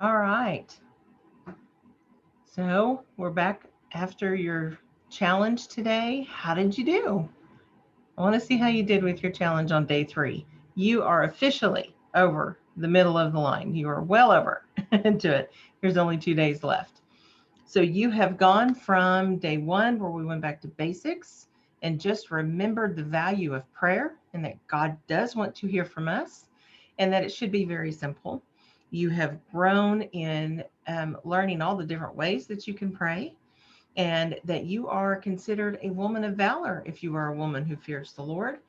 All right. So we're back after your challenge today. How did you do? I want to see how you did with your challenge on day 3. You are officially over the middle of the line. You are well over into it. There's only 2 days left. So you have gone from day 1, where we went back to basics and just remembered the value of prayer and that God does want to hear from us and that it should be very simple. You have grown in learning all the different ways that you can pray, and that you are considered a woman of valor if you are a woman who fears the Lord,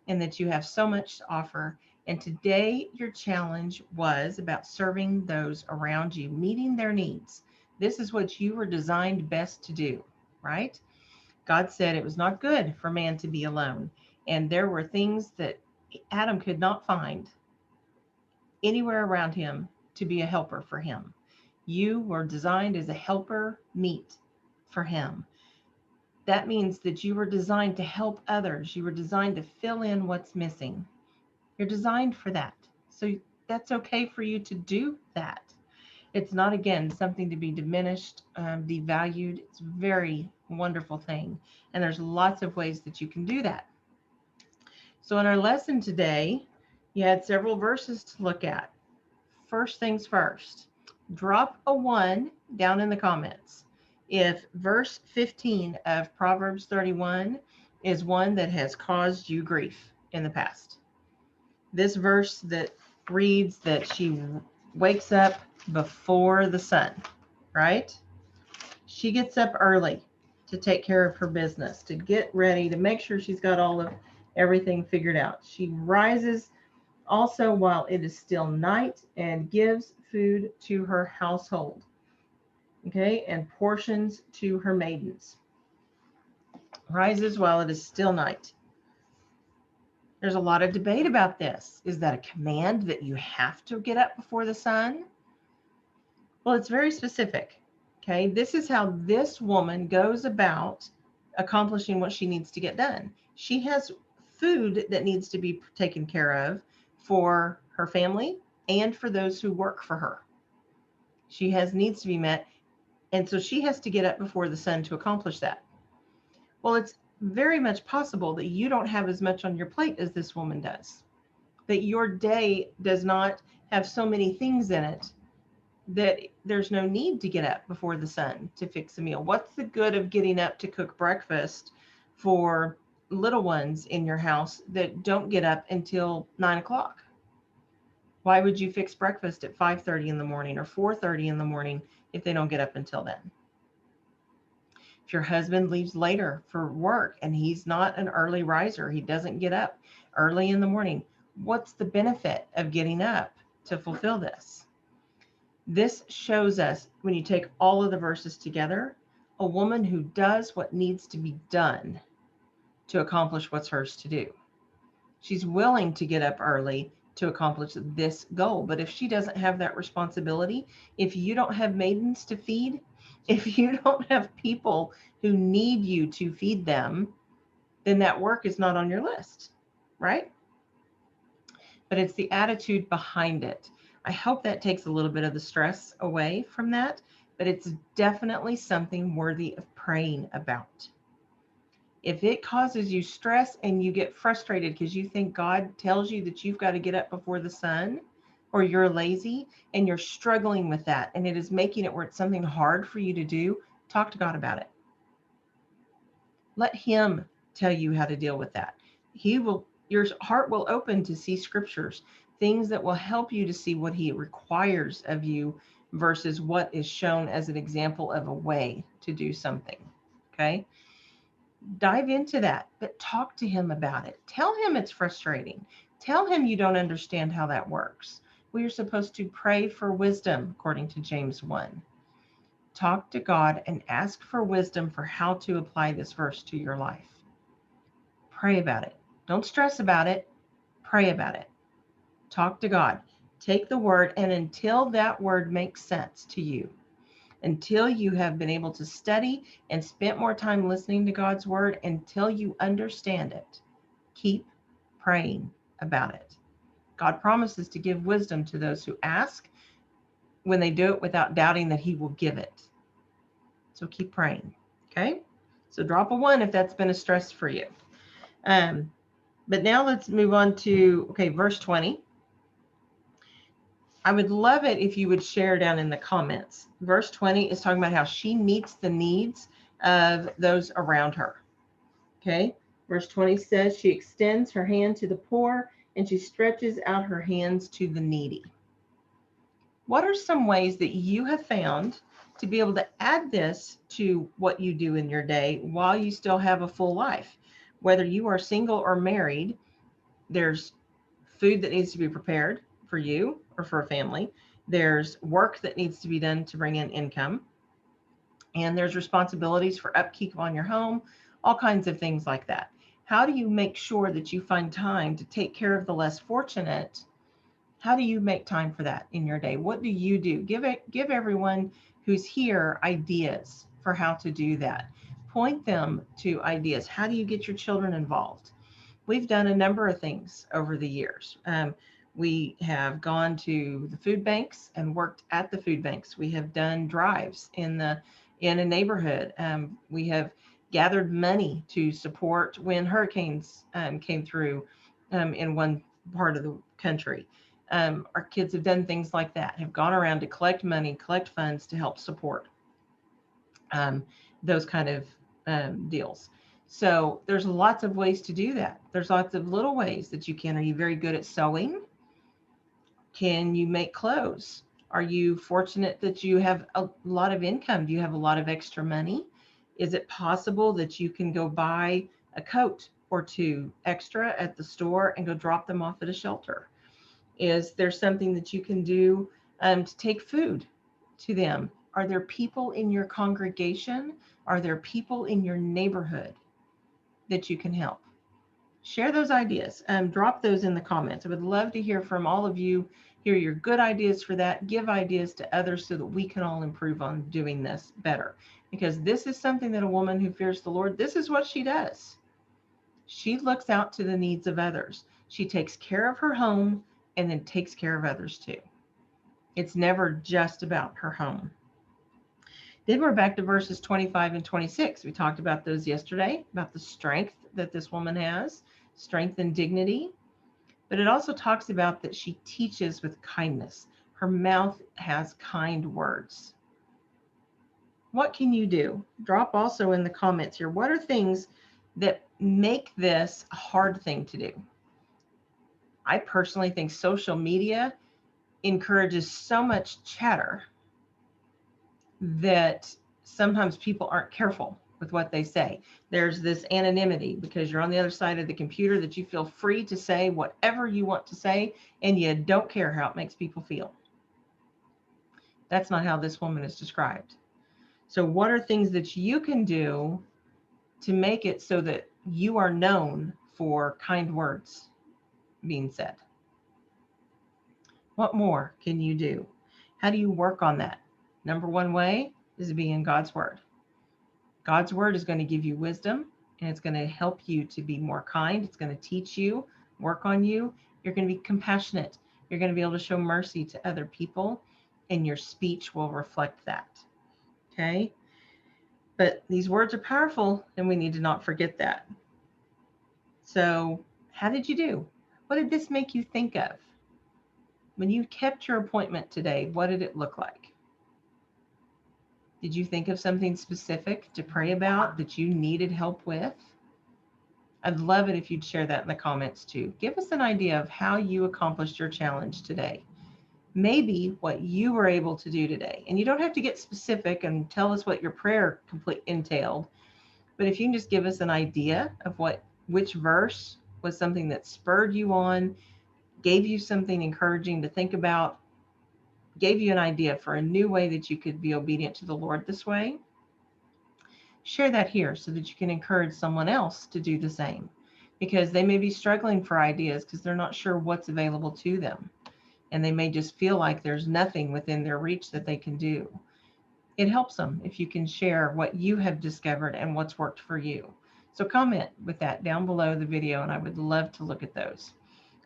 and that you have so much to offer. And today, your challenge was about serving those around you, meeting their needs. This is what you were designed best to do, right? God said it was not good for man to be alone. And there were things that Adam could not find anywhere around him to be a helper for him. You were designed as a helper meet for him. That means that you were designed to help others. You were designed to fill in what's missing. You're designed for that. So that's okay for you to do that. It's not, again, something to be diminished, devalued. It's a very wonderful thing. And there's lots of ways that you can do that. So in our lesson today, you had several verses to look at. First things first, drop a 1 down in the comments if verse 15 of Proverbs 31 is one that has caused you grief in the past. This verse that reads that she wakes up before the sun, right? She gets up early to take care of her business, to get ready, to make sure she's got all of everything figured out. She rises also while it is still night and gives food to her household, okay, and portions to her maidens. Rises while it is still night. There's a lot of debate about this. Is that a command that you have to get up before the sun? Well, it's very specific. Okay, this is how this woman goes about accomplishing what she needs to get done. She has food that needs to be taken care of for her family and for those who work for her. She has needs to be met, and so she has to get up before the sun to accomplish that. Well, it's very much possible that you don't have as much on your plate as this woman does, that your day does not have so many things in it that there's no need to get up before the sun to fix a meal. What's the good of getting up to cook breakfast for little ones in your house that don't get up until 9 o'clock? Why would you fix breakfast at 5:30 in the morning or 4:30 in the morning if they don't get up until then? If your husband leaves later for work and he's not an early riser, he doesn't get up early in the morning, what's the benefit of getting up to fulfill this? This shows us, when you take all of the verses together, a woman who does what needs to be done to accomplish what's hers to do. She's willing to get up early to accomplish this goal. But if she doesn't have that responsibility, if you don't have maidens to feed, if you don't have people who need you to feed them, then that work is not on your list, right? But it's the attitude behind it. I hope that takes a little bit of the stress away from that, but it's definitely something worthy of praying about. If it causes you stress and you get frustrated because you think God tells you that you've got to get up before the sun, or you're lazy and you're struggling with that and it is making it where it's something hard for you to do, talk to God about it. Let him tell you how to deal with that. He will, your heart will open to see scriptures, things that will help you to see what he requires of you versus what is shown as an example of a way to do something. Okay? Dive into that, but talk to him about it. Tell him it's frustrating. Tell him you don't understand how that works. We are supposed to pray for wisdom, according to James 1. Talk to God and ask for wisdom for how to apply this verse to your life. Pray about it. Don't stress about it. Pray about it. Talk to God. Take the word, and until that word makes sense to you, until you have been able to study and spent more time listening to God's word, until you understand it, keep praying about it. God promises to give wisdom to those who ask, when they do it without doubting that he will give it. So keep praying. Okay. So drop a 1 if that's been a stress for you. But now let's move on to, okay, verse 20. I would love it if you would share down in the comments. Verse 20 is talking about how she meets the needs of those around her. Okay. Verse 20 says she extends her hand to the poor and she stretches out her hands to the needy. What are some ways that you have found to be able to add this to what you do in your day while you still have a full life? Whether you are single or married, there's food that needs to be prepared for you or for a family. There's work that needs to be done to bring in income. And there's responsibilities for upkeep on your home, all kinds of things like that. How do you make sure that you find time to take care of the less fortunate? How do you make time for that in your day? What do you do? Give everyone who's here ideas for how to do that. Point them to ideas. How do you get your children involved? We've done a number of things over the years. We have gone to the food banks and worked at the food banks. We have done drives in a neighborhood. We have gathered money to support when hurricanes came through in one part of the country. Our kids have done things like that, have gone around to collect money, collect funds to help support those kind of deals. So there's lots of ways to do that. There's lots of little ways that you can. Are you very good at sewing? Can you make clothes? Are you fortunate that you have a lot of income? Do you have a lot of extra money? Is it possible that you can go buy a coat or two extra at the store and go drop them off at a shelter? Is there something that you can do to take food to them? Are there people in your congregation? Are there people in your neighborhood that you can help? Share those ideas and drop those in the comments. I would love to hear from all of you, hear your good ideas for that, give ideas to others so that we can all improve on doing this better. Because this is something that a woman who fears the Lord, this is what she does. She looks out to the needs of others. She takes care of her home and then takes care of others too. It's never just about her home. Then we're back to verses 25 and 26. We talked about those yesterday, about the strength that this woman has, strength and dignity. But it also talks about that she teaches with kindness. Her mouth has kind words. What can you do? Drop also in the comments here. What are things that make this a hard thing to do? I personally think social media encourages so much chatter that sometimes people aren't careful with what they say. There's this anonymity because you're on the other side of the computer that you feel free to say whatever you want to say and you don't care how it makes people feel. That's not how this woman is described. So what are things that you can do to make it so that you are known for kind words being said? What more can you do? How do you work on that? Number one way is to be in God's word. God's word is going to give you wisdom and it's going to help you to be more kind. It's going to teach you, work on you. You're going to be compassionate. You're going to be able to show mercy to other people and your speech will reflect that. Okay. But these words are powerful and we need to not forget that. So how did you do? What did this make you think of? When you kept your appointment today, what did it look like? Did you think of something specific to pray about that you needed help with? I'd love it if you'd share that in the comments too. Give us an idea of how you accomplished your challenge today. Maybe what you were able to do today. And you don't have to get specific and tell us what your prayer entailed. But if you can just give us an idea of which verse was something that spurred you on, gave you something encouraging to think about, gave you an idea for a new way that you could be obedient to the Lord this way, share that here so that you can encourage someone else to do the same, because they may be struggling for ideas because they're not sure what's available to them. And they may just feel like there's nothing within their reach that they can do. It helps them if you can share what you have discovered and what's worked for you. So comment with that down below the video, and I would love to look at those.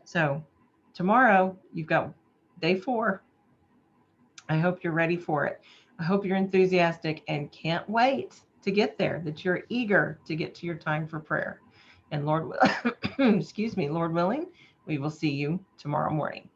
So tomorrow, you've got day 4. I hope you're ready for it. I hope you're enthusiastic and can't wait to get there, that you're eager to get to your time for prayer. And Lord, excuse me, Lord willing, we will see you tomorrow morning.